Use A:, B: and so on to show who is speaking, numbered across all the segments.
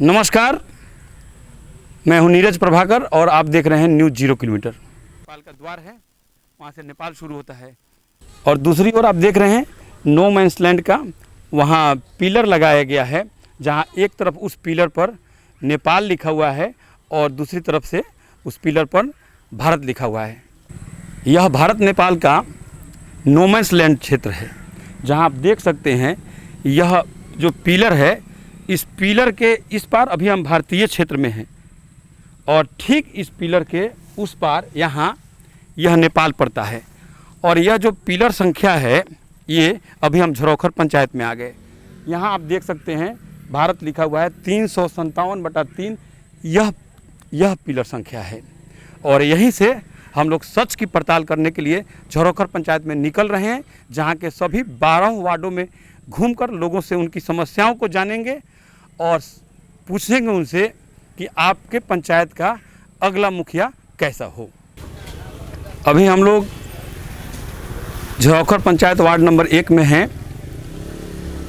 A: नमस्कार, मैं हूं नीरज प्रभाकर और आप देख रहे हैं न्यूज़ 0 किलोमीटर। नेपाल का द्वार है, वहां से नेपाल शुरू होता है और दूसरी ओर आप देख रहे हैं नो मैंस लैंड का वहां पिलर लगाया गया है, जहां एक तरफ उस पिलर पर नेपाल लिखा हुआ है और दूसरी तरफ से उस पिलर पर भारत लिखा हुआ है। यह भारत नेपाल का नो मैंस लैंड क्षेत्र है, जहां आप देख सकते हैं यह जो पिलर है, इस पिलर के इस पार अभी हम भारतीय क्षेत्र में हैं और ठीक इस पिलर के उस पार यहाँ यह नेपाल पड़ता है। और यह जो पिलर संख्या है, ये अभी हम झरोखर पंचायत में आ गए। यहाँ आप देख सकते हैं भारत लिखा हुआ है, 357/3 यह पिलर संख्या है। और यहीं से हम लोग सच की पड़ताल करने के लिए झरोखर पंचायत में निकल रहे हैं, जहाँ के सभी 12 वार्डों में घूमकर लोगों से उनकी समस्याओं को जानेंगे और पूछेंगे उनसे कि आपके पंचायत का अगला मुखिया कैसा हो। अभी हम लोग झरोखर पंचायत वार्ड नंबर 1 में हैं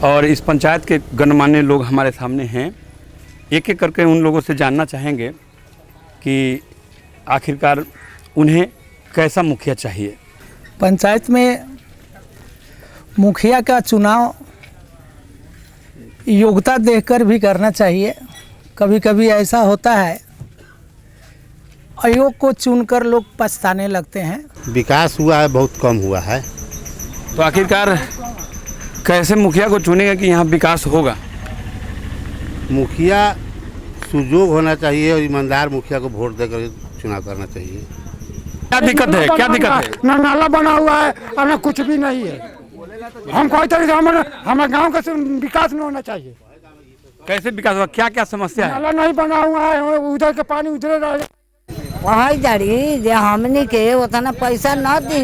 A: और इस पंचायत के गणमान्य लोग हमारे सामने हैं। एक एक करके उन लोगों से जानना चाहेंगे कि आखिरकार उन्हें कैसा मुखिया चाहिए।
B: पंचायत में मुखिया का चुनाव योग्यता देखकर भी करना चाहिए। कभी कभी ऐसा होता है अयोग को चुनकर लोग पछताने लगते हैं।
C: विकास हुआ है, बहुत कम हुआ है।
A: तो आखिरकार कैसे मुखिया को चुनेगा कि यहाँ विकास होगा?
C: मुखिया सुजोग होना चाहिए और ईमानदार मुखिया को वोट देकर चुनाव करना चाहिए।
A: क्या दिक्कत है? क्या दिक्कत है?
D: ना नाला बना हुआ है और ना कुछ भी नहीं है। हम कोई तरीके हमारे गांव का विकास नहीं होना चाहिए।
A: कैसे विकास होगा? क्या क्या समस्या है?
D: नाला नहीं बना हुआ है, उधर के पानी उधर रह
E: वही जड़ी जे हमनी के उतना पैसा न दी,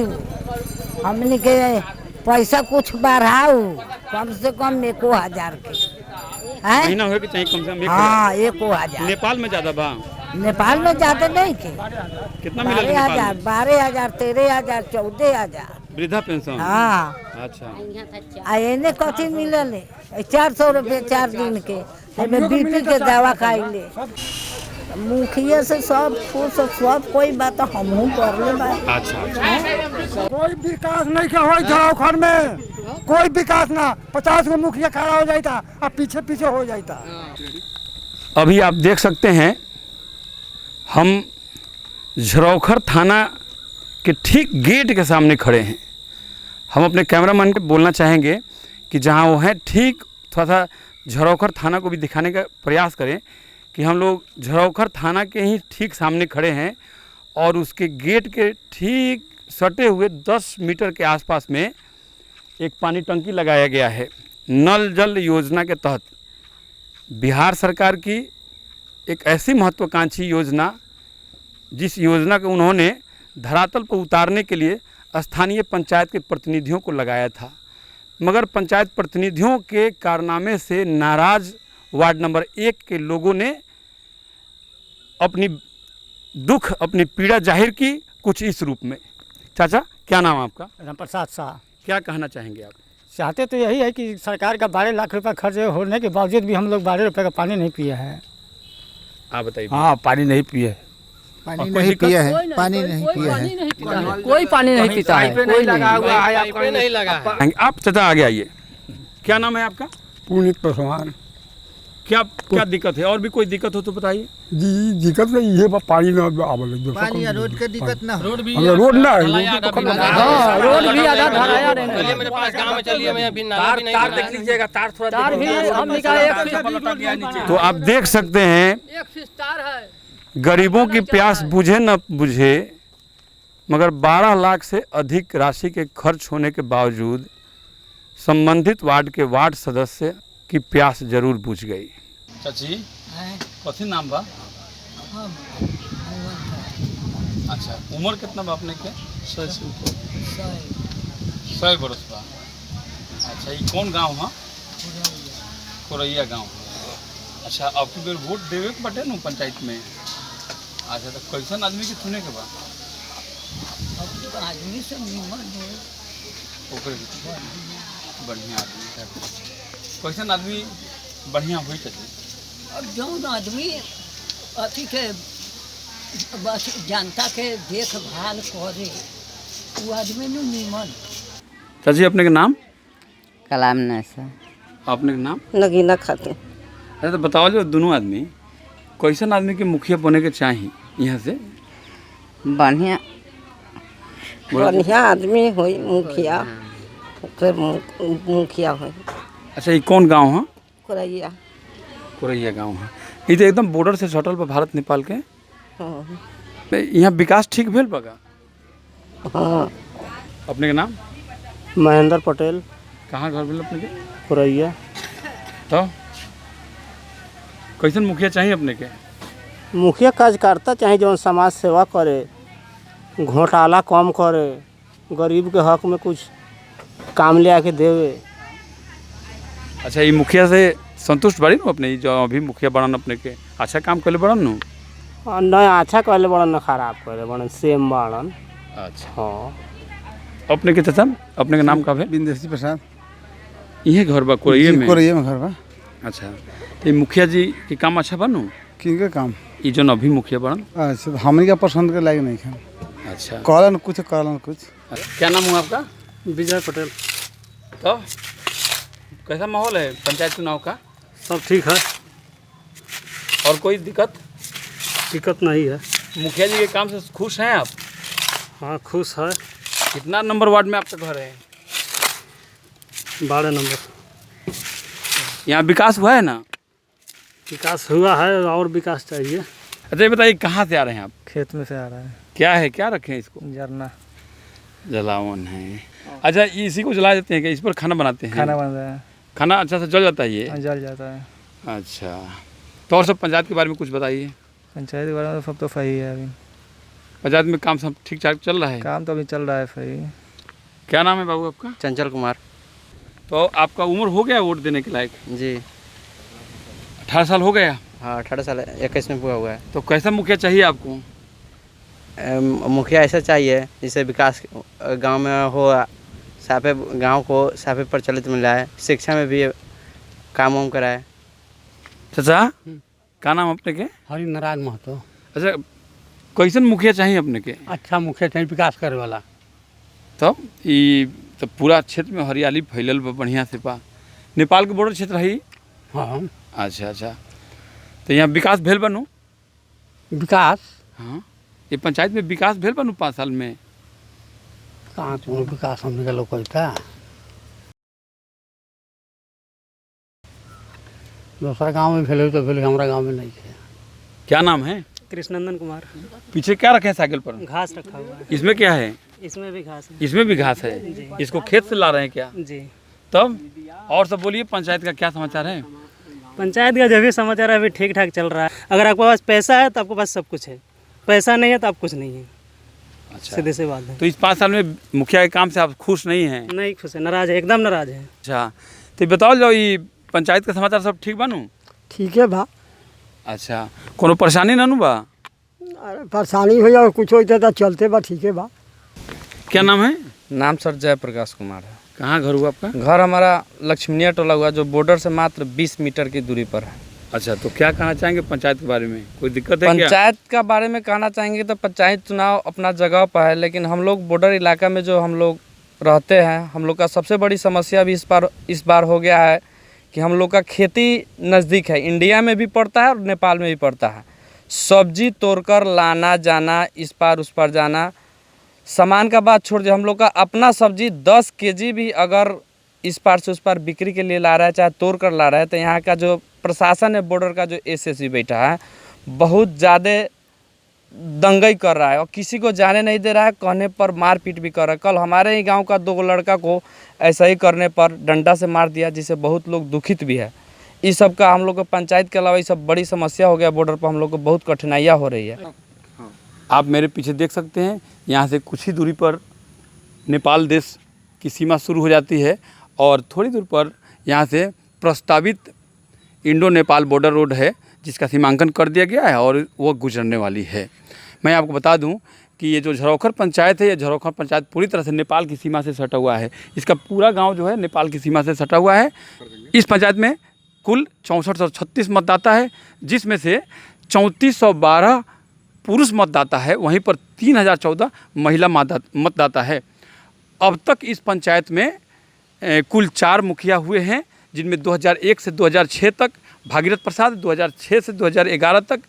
E: हमनी के पैसा कुछ बढ़ाऊ, कम से कम 1,000 के
A: महीना होए के चाहिए कम से कम।
E: हाँ 1,000।
A: नेपाल में ज्यादा बा?
E: नेपाल में ज्यादा नहीं के।
A: कितना मिलेगा?
E: 12,000, 12,000, 13,000, 14,000
A: वृद्धा पेंशन।
E: हाँ।
A: अच्छा।
E: एने कथी मिलल 400 रुपये 4 दिन के, बीपी के दवा खाइले। मुखिया से सब खुश, सब कोई बात हमहू कर ले।
A: अच्छा।
D: कोई विकास नहीं क्या हो झरोखर में, कोई विकास ना। 50 को मुखिया खड़ा हो जाता और पीछे पीछे हो जाता।
A: अभी आप देख सकते हैं हम झरोखर थाना के ठीक गेट के सामने खड़े हैं। हम अपने कैमरामैन को बोलना चाहेंगे कि जहां वो हैं ठीक थोड़ा सा झरोखर थाना को भी दिखाने का प्रयास करें कि हम लोग झरोखर थाना के ही ठीक सामने खड़े हैं और उसके गेट के ठीक सटे हुए 10 मीटर के आसपास में एक पानी टंकी लगाया गया है। नल जल योजना के तहत बिहार सरकार की एक ऐसी महत्वाकांक्षी योजना, जिस योजना को उन्होंने धरातल पर उतारने के लिए स्थानीय पंचायत के प्रतिनिधियों को लगाया था, मगर पंचायत प्रतिनिधियों के कारनामे से नाराज वार्ड नंबर 1 के लोगों ने अपनी दुख, अपनी पीड़ा जाहिर की कुछ इस रूप में। चाचा, क्या नाम है आपका?
D: रामप्रसाद शाह।
A: क्या कहना चाहेंगे आप?
D: चाहते तो यही है कि सरकार का 12 लाख रुपया खर्च होने के बावजूद भी हम लोग 12 रुपये का पानी नहीं पिए हैं।
A: आप बताइए।
F: हाँ, पानी नहीं पिए,
C: पानी नहीं पिए हैं, पानी नहीं पिए हैं,
F: कोई पानी नहीं पीता है, कोई
G: लगा हुआ है, आपको नहीं लगा है।
A: आप चाचा आगे आइए। क्या नाम है आपका?
H: पुनीत पासवान।
A: क्या दिक्कत है? और भी कोई दिक्कत हो तो बताइए।
H: जी दिक्कत नहीं है, पानी ना आवल।
C: पानी या रोड के दिक्कत ना।
H: रोड ना है,
F: हाँ, रोड भी आधा धराया
G: चलिए मेरे पास गांव में, चलिए मैं अभी नाला भी नहीं
F: तार देख लीजिएगा, तार थोड़ा तार भी हम निकाले।
A: तो आप देख सकते हैं गरीबों की प्यास बुझे न बुझे, मगर 12 लाख से अधिक राशि के खर्च होने के बावजूद संबंधित वार्ड के वार्ड सदस्य की प्यास जरूर बुझ गई। चाची, कथी नाम बा? अच्छा, उम्र कितना बा अपने के? 100 बरस बा। अच्छा, ये कौन गांव है? कोरैया गांव। अच्छा, आपकी बेर वोट देवे के बटे न पंचायत में? अच्छा, तो कैसन आदमी के चुने के बा?
E: आदमी सब निमन है,
A: ओकरे बढ़िया आदमी है। कैसन आदमी बढ़िया हुई चाहिए?
E: अब जौन आदमी अथी के बस जनता के देखभाल करे वो आदमी नु निमन।
A: चाची, अपने के नाम?
I: कलाम नैसा
A: अपने के नाम?
E: नगीना खाते
A: अच्छा, तो बताओ जो दोनों आदमी कैसन आदमी के मुखिया बने के चाहिए यहाँ से?
I: बढ़िया
E: बढ़िया आदमी होई मुखिया, फिर मुखिया होई।
A: अच्छा, ये कौन गांव है?
E: कोरैया।
A: कोरैया गांव है। ये तो एकदम बॉर्डर से सटल पर भारत नेपाल के।
E: हाँ
A: यहाँ विकास ठीक भेल बा?
E: हाँ।
A: अपने के नाम?
B: महेंद्र पटेल,
A: कहाँ घर भेल अपने के?
B: कोरैया।
A: तो कैसन मुखिया चाहिए अपने के?
B: मुखिया कार्यकर्ता चाहे जो समाज सेवा करे, घोटाला कम करे, गरीब के हक में कुछ काम ले आके देवे।
A: अच्छा, ये मुखिया से संतुष्ट बाड़ी न अपने जो अभी मुखिया बनन अपने के? अच्छा काम करे बड़न न?
B: न अच्छा कहले बड़न न खराब कहले बड़न, सेम बड़न।
A: अच्छा,
B: हाँ।
A: अपने के चाचा, अपने के नाम का है?
C: बिंदेशी प्रसाद।
A: इहे घर बा कोरैया में?
C: कोरैया में घर बा।
A: अच्छा, तो ये मुखिया जी के काम अच्छा बनू?
C: किनके काम?
A: ये जो अभी मुखिया बनन?
C: अच्छा, तो हमनी का पसंद के लायक नहीं खान।
A: अच्छा,
C: कहलन कुछ कहलन कुछ।
A: क्या नाम हुआ आपका?
B: विजय पटेल।
A: तो कैसा माहौल है पंचायत चुनाव का?
B: सब ठीक है,
A: और कोई दिक्कत?
B: दिक्कत नहीं है।
A: मुखिया जी के काम से खुश हैं आप?
B: हाँ खुश है।
A: कितना नंबर वार्ड में आपका घर है?
B: 12 नंबर।
A: यहाँ विकास हुआ है ना?
B: विकास हुआ है और विकास चाहिए।
A: अच्छा, ये बताइए कहाँ से आ रहे हैं आप?
B: खेत में से आ रहा है।
A: क्या है, क्या रखे हैं इसको?
B: जरना
A: जलावन है। अच्छा, इसी को जला देते हैं क्या? इस पर खाना बनाते हैं?
B: खाना बन रहा है,
A: खाना अच्छा से जल जाता है ये?
B: जल जाता है।
A: अच्छा, तो और सब पंचायत के बारे में कुछ बताइए।
B: पंचायत के बारे में सब तो सही है। अभी
A: पंचायत में काम सब ठीक ठाक चल रहा है?
B: काम तो अभी चल रहा है सही।
A: क्या नाम है बाबू आपका?
G: चंचल कुमार
A: तो आपका उम्र हो गया वोट देने के लायक?
G: जी।
A: 18 साल हो गया?
G: हाँ, 18 साल 21 में पूरा हुआ है।
A: तो कैसा मुखिया चाहिए आपको?
G: मुखिया ऐसा चाहिए जिससे विकास गांव में हो, साफे गांव को साफे प्रचलित मिला है, शिक्षा में भी काम वाम कराए।
A: चाचा, क्या नाम अपने के?
B: हरि नारायण महतो।
A: अच्छा, कैसन मुखिया चाहिए अपने के?
B: अच्छा मुखिया चाहिए, विकास करे वाला।
A: तब ये तो पूरा क्षेत्र में हरियाली फैलल बा बढ़िया से बा। नेपाल के बॉर्डर क्षेत्र है?
B: हाँ।
A: अच्छा अच्छा, तो यहाँ विकास भेल बनू?
B: विकास?
A: हाँ, ये पंचायत में विकास भेल बनू 5 साल में?
B: कहाँ तो विकास हमने का लोग कहता। दूसरा गांव में भेले तो भेले, हमारा गांव में नहीं है।
A: क्या नाम है?
B: कृष्णनंदन कुमार।
A: पीछे क्या रखे हैं साइकिल पर?
B: घास रखा हुआ है।
A: इसमें क्या है?
B: इसमें भी घास है।
A: इसमें भी घास है? इसको खेत से ला रहे हैं क्या?
B: जी।
A: तब और सब बोलिए, पंचायत का क्या समाचार है?
B: पंचायत का जो भी समाचार है अभी ठीक ठाक चल रहा है। अगर आपके पास पैसा है तो आपके पास सब कुछ है, पैसा नहीं है तो आप कुछ नहीं है।
A: अच्छा,
B: सीधे से बात है।
A: तो इस 5 साल में मुखिया के काम से आप खुश नहीं हैं?
B: नहीं खुश है, नाराज है, एकदम नाराज है।
A: अच्छा, तो बताओ जाओ, ये पंचायत का समाचार सब ठीक बनू?
B: ठीक है बा।
A: अच्छा, कोनो परेशानी ना नु बा?
B: अरे परेशानी हो जाए कुछ होता तो चलते बा, ठीक है बा।
A: क्या नाम है?
G: नाम सर जयप्रकाश कुमार है।
A: कहाँ घर हुआ आपका?
G: घर हमारा लक्ष्मीनिया टोला हुआ, जो बॉर्डर से मात्र 20 मीटर की दूरी पर है।
A: अच्छा, तो क्या कहना चाहेंगे पंचायत के बारे में? कोई दिक्कत है क्या?
G: पंचायत का बारे में कहना चाहेंगे तो पंचायत चुनाव अपना जगह पर है, लेकिन हम लोग बॉर्डर इलाका में जो हम लोग रहते हैं, हम लोग का सबसे बड़ी समस्या भी इस बार हो गया है कि हम लोग का खेती नज़दीक है, इंडिया में भी पड़ता है और नेपाल में भी पड़ता है। सब्जी तोड़कर लाना जाना, इस पार उस पार जाना, सामान का बात छोड़ दीजिए, हम लोग का अपना सब्जी 10 केजी भी अगर इस पार से उस पार बिक्री के लिए ला रहा है, चाहे तोड़ कर ला रहा है, तो यहाँ का जो प्रशासन है, बॉर्डर का जो एसएसबी बैठा है, बहुत ज़्यादा दंगई कर रहा है और किसी को जाने नहीं दे रहा है, कहने पर मारपीट भी कर रहा है। कल हमारे ही गांव का 2 लड़का को ऐसा ही करने पर डंडा से मार दिया, जिससे बहुत लोग दुखित भी है। इस सब का हम लोग को पंचायत के अलावा ये सब बड़ी समस्या हो गया, बॉर्डर पर हम लोग को बहुत कठिनाइयाँ हो रही है।
A: आप मेरे पीछे देख सकते हैं, यहाँ से कुछ ही दूरी पर नेपाल देश की सीमा शुरू हो जाती है और थोड़ी दूर पर यहाँ से प्रस्तावित इंडो नेपाल बॉर्डर रोड है जिसका सीमांकन कर दिया गया है और वो गुजरने वाली है। मैं आपको बता दूं कि ये जो झरोखर पंचायत है, ये झरोखर पंचायत पूरी तरह से नेपाल की सीमा से सटा हुआ है। इसका पूरा गांव जो है नेपाल की सीमा से सटा हुआ है। इस पंचायत में कुल 6436 मतदाता है, जिसमें से 3412 पुरुष मतदाता है, वहीं पर 3014 महिला मतदाता है। अब तक इस पंचायत में कुल 4 मुखिया हुए हैं, जिनमें 2001 से 2006 तक भागीरथ प्रसाद, 2006 से 2011 तक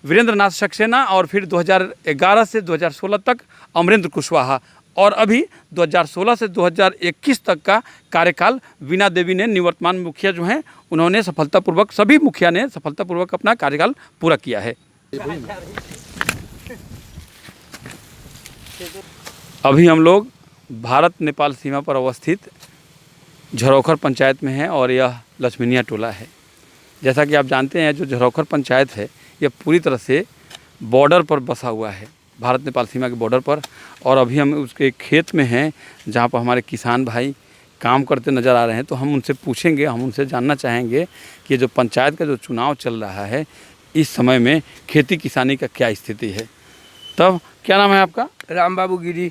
A: वीरेंद्र नाथ सक्सेना और फिर 2011 से 2016 तक अमरेंद्र कुशवाहा और अभी 2016 से 2021 तक का कार्यकाल वीणा देवी ने, निवर्तमान मुखिया जो हैं, उन्होंने सफलतापूर्वक, सभी मुखिया ने सफलतापूर्वक अपना कार्यकाल पूरा किया है। अभी हम लोग भारत नेपाल सीमा पर अवस्थित झरोखर पंचायत में हैं और यह लक्ष्मीनिया टोला है। जैसा कि आप जानते हैं, जो झरोखर पंचायत है यह पूरी तरह से बॉर्डर पर बसा हुआ है, भारत नेपाल सीमा के बॉर्डर पर। और अभी हम उसके खेत में हैं जहाँ पर हमारे किसान भाई काम करते नज़र आ रहे हैं। तो हम उनसे पूछेंगे, हम उनसे जानना चाहेंगे कि जो पंचायत का जो चुनाव चल रहा है इस समय में खेती किसानी का क्या स्थिति है। तब क्या नाम है आपका?
F: राम बाबू गिरी।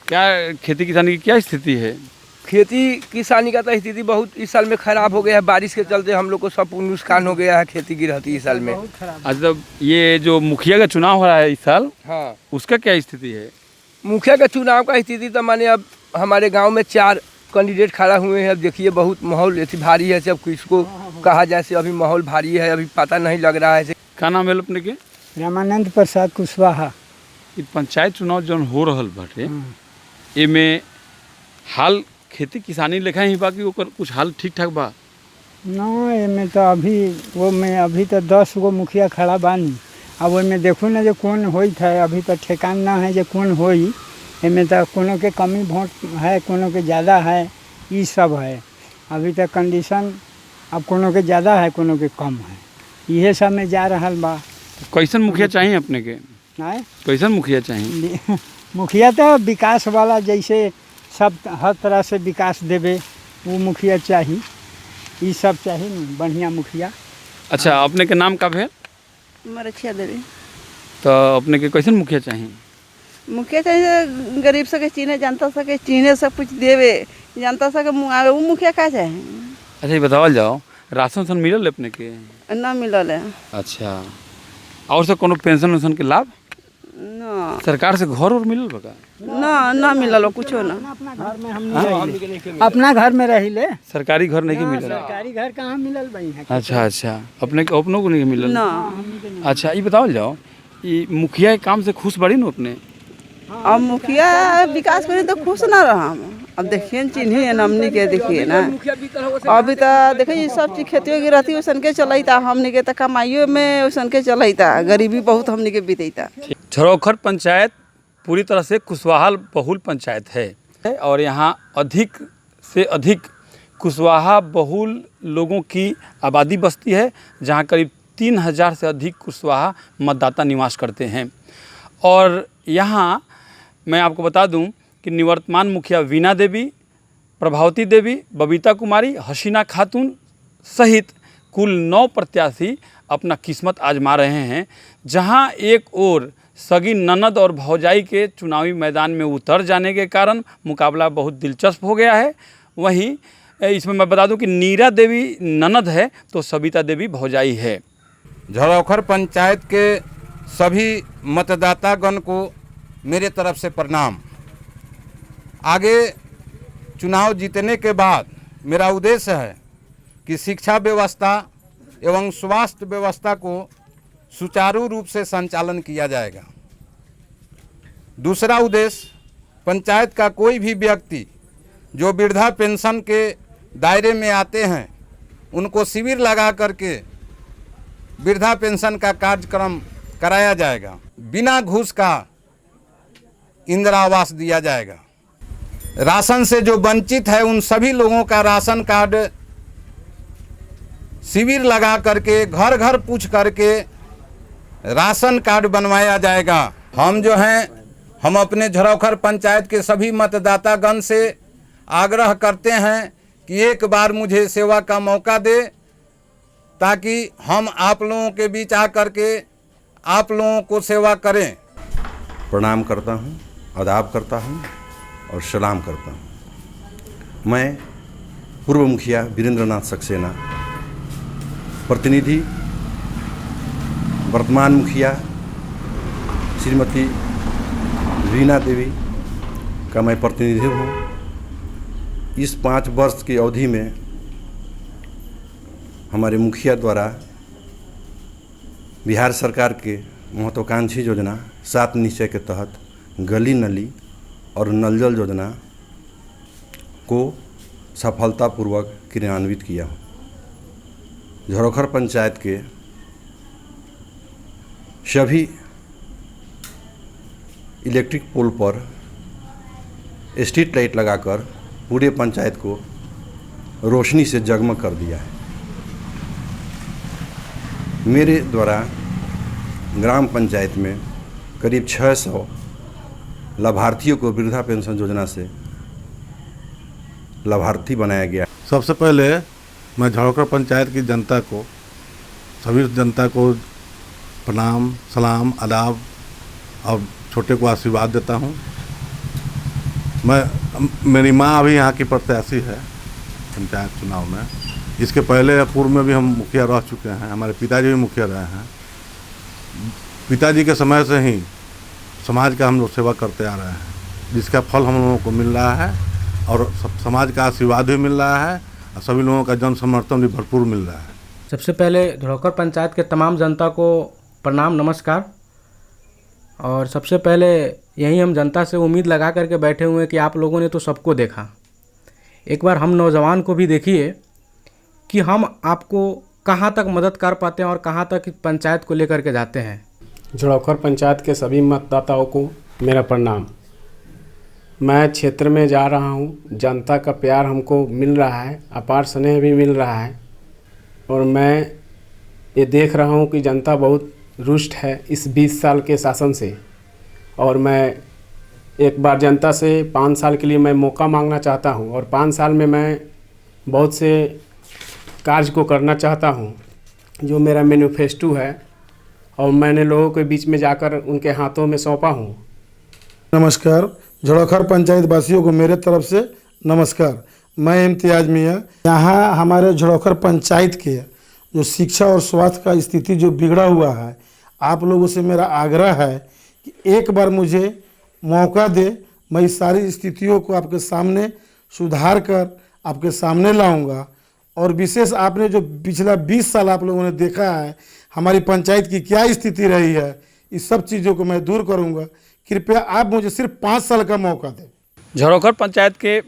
A: क्या खेती किसानी की क्या स्थिति है?
F: खेती किसानी का तो स्थिति बहुत इस साल में खराब हो गया है। बारिश के चलते हम लोग को सब नुकसान हो गया है खेती गिरहती इस साल में।
A: अच्छा, ये जो मुखिया का चुनाव हो रहा है इस साल,
F: हाँ,
A: उसका क्या स्थिति है?
F: मुखिया का चुनाव का स्थिति तो माने अब हमारे गांव में 4 कैंडिडेट खड़ा हुए हैं। अब देखिए बहुत माहौल ऐसी भारी है, सब किसको कहा जाए से अभी माहौल भारी है, अभी पता नहीं लग रहा है।
A: क्या नाम है अपने के?
D: रामानंद प्रसाद कुशवाहा।
A: ये पंचायत चुनाव जो हो रहल बाटे, एमे हाल खेती किसानी लेखा ही बाकी ओकर कुछ हाल ठीक ठाक बा?
D: न एमे तो अभी तो 10 गो मुखिया खड़ा बानी। अब ओमे देखो ना जो कौन होइत है, अभी तो ठेकान ना है जो कौन होई। एमे तो कोनो के कमी वोट है, कोनो के ज़्यादा है, ये सब है। अभी तक कंडीशन अब कोनो के ज़्यादा है, कोनो के कम है, इहे सब में जा रहा बा।
A: कैसन मुखिया चाहिए अपने के?
D: नहीं,
A: कैसन मुखिया चाहिए?
D: मुखिया तो विकास वाला, जैसे सब हर तरह से विकास देवे वो मुखिया चाहिए, ये सब चाहिए ना, बढ़िया मुखिया।
A: अच्छा, अपने के नाम का है?
E: मरछिया देवी।
A: तो अपने के कैसन मुखिया चाहिए?
E: मुखिया चाहिए गरीब सके चीने, जनता सके चीने, सब कुछ देवे, जनता सके मुआवे, वो मुखिया का चाहिए।
A: अच्छा, ये बतावल जाओ, राशन उसन मिलल अपने के?
E: ना मिलल है।
A: अच्छा, और से कोनो पेंशन वेंशन के लाभ?
E: ना।
A: सरकार से घर और मिलल बका?
E: ना मिलल कुछो ना।
D: अपना घर में हम अपना घर में रही ले,
A: सरकारी घर नहीं मिलल?
D: सरकारी घर कहाँ मिलल भाई है।
A: अच्छा, अपने के अपनों को नहीं मिलल
E: ना।
A: अच्छा, ये बतावल जाओ, ये मुखिया के काम से खुश बड़ी न अपने?
E: अब मुखिया विकास करे तो खुश ना रहा। अब देखिए चिन्हिए नमनी के, देखिए ना अभी तो देखिए सब चीज खेती की रहती वैसन के चलता, हमने के तो कमाइयो में वैसन के चलता, गरीबी बहुत हमने के बीतता।
A: झरोखर पंचायत पूरी तरह से कुशवाहा बहुल पंचायत है और यहाँ अधिक से अधिक कुशवाहा बहुल लोगों की आबादी बसती है, जहाँ करीब 3000 से अधिक कुशवाहा मतदाता निवास करते हैं। और यहाँ मैं आपको बता दूं कि निवर्तमान मुखिया वीणा देवी, प्रभावती देवी, बबीता कुमारी, हसीना खातून सहित कुल 9 प्रत्याशी अपना किस्मत आजमा रहे हैं। जहां एक ओर सगी ननद और भौजाई के चुनावी मैदान में उतर जाने के कारण मुकाबला बहुत दिलचस्प हो गया है, वहीं इसमें मैं बता दूं कि नीरा देवी ननद है तो सबिता देवी भौजाई है।
J: झरोखर पंचायत के सभी मतदातागण को मेरे तरफ से प्रणाम। आगे चुनाव जीतने के बाद मेरा उद्देश्य है कि शिक्षा व्यवस्था एवं स्वास्थ्य व्यवस्था को सुचारू रूप से संचालन किया जाएगा। दूसरा उद्देश्य, पंचायत का कोई भी व्यक्ति जो वृद्धा पेंशन के दायरे में आते हैं उनको शिविर लगा करके वृद्धा पेंशन का कार्यक्रम कराया जाएगा। बिना घूस का इंदिरा आवास दिया जाएगा। राशन से जो वंचित है उन सभी लोगों का राशन कार्ड शिविर लगा करके घर घर पूछ करके राशन कार्ड बनवाया जाएगा। हम जो हैं, हम अपने झरोखर पंचायत के सभी मतदातागण से आग्रह करते हैं कि एक बार मुझे सेवा का मौका दे, ताकि हम आप लोगों के बीच आकर के आप लोगों को सेवा करें।
C: प्रणाम करता हूँ, आदाब करता हूँ और सलाम करता हूँ। मैं पूर्व मुखिया वीरेंद्र नाथ सक्सेना, प्रतिनिधि वर्तमान मुखिया श्रीमती रीना देवी का मैं प्रतिनिधि हूँ। इस 5 वर्ष की अवधि में हमारे मुखिया द्वारा बिहार सरकार के महत्वाकांक्षी योजना 7 निश्चय के तहत गली नली और नल जल योजना को सफलतापूर्वक क्रियान्वित किया हूँ। झरोखर पंचायत के सभी इलेक्ट्रिक पोल पर स्ट्रीट लाइट लगाकर पूरे पंचायत को रोशनी से जगमग कर दिया है। मेरे द्वारा ग्राम पंचायत में करीब 600 लाभार्थियों को वृद्धा पेंशन योजना से लाभार्थी बनाया गया।
K: सबसे पहले मैं झरोखर पंचायत की जनता को, सभी जनता को प्रणाम, सलाम, आदाब और छोटे को आशीर्वाद देता हूँ। मेरी माँ अभी यहाँ की प्रत्याशी है पंचायत चुनाव में। इसके पहले पूर्व में भी हम मुखिया रह चुके हैं, हमारे पिताजी भी मुखिया रहे हैं। पिताजी के समय से ही समाज का हम लोग सेवा करते आ रहे हैं, जिसका फल हम लोगों को मिल रहा है और समाज का आशीर्वाद भी मिल रहा है और सभी लोगों का जन समर्थन भी भरपूर मिल रहा है।
L: सबसे पहले झरोखर पंचायत के तमाम जनता को प्रणाम, नमस्कार। और सबसे पहले यही हम जनता से उम्मीद लगा करके बैठे हुए हैं कि आप लोगों ने तो सबको देखा, एक बार हम नौजवान को भी देखिए कि हम आपको कहां तक मदद कर पाते हैं और कहां तक पंचायत को लेकर के जाते हैं।
B: झरोखर पंचायत के सभी मतदाताओं को मेरा प्रणाम। मैं क्षेत्र में जा रहा हूं, जनता का प्यार हमको मिल रहा है, अपार स्नेह भी मिल रहा है और मैं ये देख रहा हूं कि जनता बहुत रुष्ट है इस 20 साल के शासन से। और मैं एक बार जनता से 5 साल के लिए मैं मौका मांगना चाहता हूं और 5 साल में मैं बहुत से कार्य को करना चाहता हूं, जो मेरा मैनिफेस्टो है और मैंने लोगों के बीच में जाकर उनके हाथों में सौंपा हूं।
M: नमस्कार, झरोखर पंचायत वासियों को मेरे तरफ से नमस्कार। मैं इम्तियाज मियाँ। यहाँ हमारे झरोखर पंचायत के जो शिक्षा और स्वास्थ्य का स्थिति जो बिगड़ा हुआ है, आप लोगों से मेरा आग्रह है कि एक बार मुझे मौका दे, मैं इस सारी स्थितियों को आपके सामने सुधार कर आपके सामने लाऊंगा। और विशेष आपने जो पिछला 20 साल आप लोगों ने देखा है हमारी पंचायत की क्या स्थिति रही है, इस सब चीज़ों को मैं दूर करूंगा। कृपया आप मुझे सिर्फ 5 साल का मौका दें।
A: झरोखर पंचायत के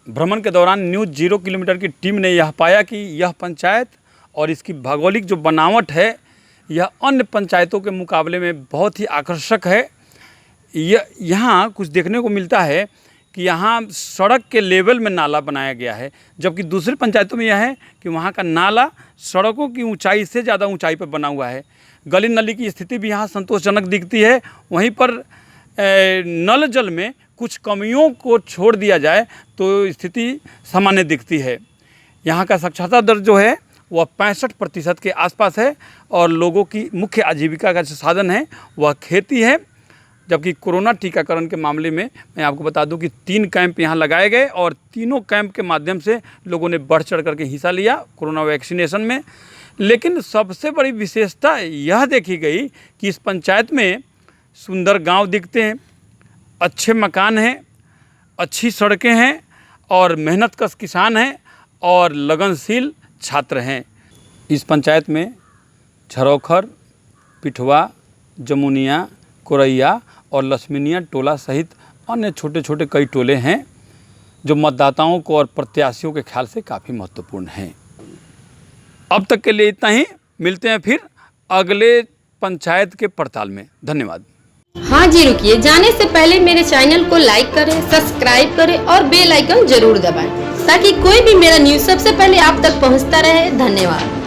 A: भ्रमण के दौरान न्यूज़ 0 किलोमीटर की टीम ने यह पाया कि यह पंचायत और इसकी भौगोलिक जो बनावट है, यह अन्य पंचायतों के मुकाबले में बहुत ही आकर्षक है। यहाँ कुछ देखने को मिलता है कि यहाँ सड़क के लेवल में नाला बनाया गया है, जबकि दूसरी पंचायतों में यह है कि वहाँ का नाला सड़कों की ऊंचाई से ज़्यादा ऊंचाई पर बना हुआ है। गली नली की स्थिति भी यहाँ संतोषजनक दिखती है। वहीं पर नल जल में कुछ कमियों को छोड़ दिया जाए तो स्थिति सामान्य दिखती है। यहाँ का साक्षरता दर जो है वह 65% के आसपास है और लोगों की मुख्य आजीविका का जो साधन है वह खेती है। जबकि कोरोना टीकाकरण के मामले में मैं आपको बता दूं कि 3 कैंप यहाँ लगाए गए और तीनों कैंप के माध्यम से लोगों ने बढ़ चढ़ करके हिस्सा लिया कोरोना वैक्सीनेशन में। लेकिन सबसे बड़ी विशेषता यह देखी गई कि इस पंचायत में सुंदर गांव दिखते हैं, अच्छे मकान हैं, अच्छी सड़कें हैं और मेहनतकश किसान हैं और लगनशील छात्र हैं। इस पंचायत में झरोखर, पिठवा, जमुनिया, कोरैया और लक्ष्मीनिया टोला सहित अन्य छोटे छोटे कई टोले हैं जो मतदाताओं को और प्रत्याशियों के ख्याल से काफ़ी महत्वपूर्ण हैं। अब तक के लिए इतना ही, मिलते हैं फिर अगले पंचायत के पड़ताल में। धन्यवाद।
N: हाँ जी, रुकिए, जाने से पहले मेरे चैनल को लाइक करें, सब्सक्राइब करें और बेल आइकन जरूर दबाएं ताकि कोई भी मेरा न्यूज़ सबसे पहले आप तक पहुंचता रहे। धन्यवाद।